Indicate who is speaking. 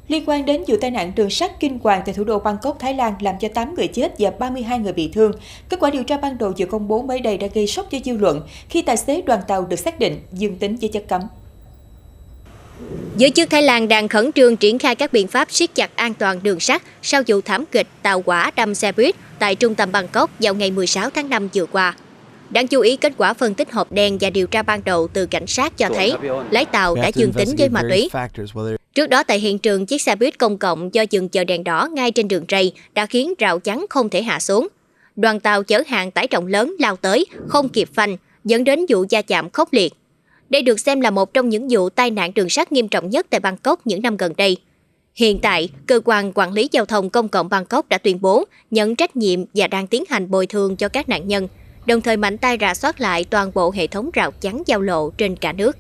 Speaker 1: Liên quan đến vụ tai nạn đường sắt kinh hoàng tại thủ đô Bangkok, Thái Lan làm cho 8 người chết và 32 người bị thương. Kết quả điều tra ban đầu vừa công bố mới đây đã gây sốc cho dư luận khi tài xế đoàn tàu được xác định dương tính với chất cấm.
Speaker 2: Giới chức Thái Lan đang khẩn trương triển khai các biện pháp siết chặt an toàn đường sắt sau vụ thảm kịch tàu hỏa đâm xe buýt tại trung tâm Bangkok vào ngày 16 tháng 5 vừa qua. Đáng chú ý, kết quả phân tích hộp đen và điều tra ban đầu từ cảnh sát cho thấy lái tàu đã dương tính với ma túy. Trước đó tại hiện trường, chiếc xe buýt công cộng do dừng chờ đèn đỏ ngay trên đường ray đã khiến rào chắn không thể hạ xuống. Đoàn tàu chở hàng tải trọng lớn lao tới, không kịp phanh, dẫn đến vụ va chạm khốc liệt. Đây được xem là một trong những vụ tai nạn đường sắt nghiêm trọng nhất tại Bangkok những năm gần đây. Hiện tại, Cơ quan Quản lý Giao thông Công cộng Bangkok đã tuyên bố nhận trách nhiệm và đang tiến hành bồi thường cho các nạn nhân, đồng thời mạnh tay rà soát lại toàn bộ hệ thống rào chắn giao lộ trên cả nước.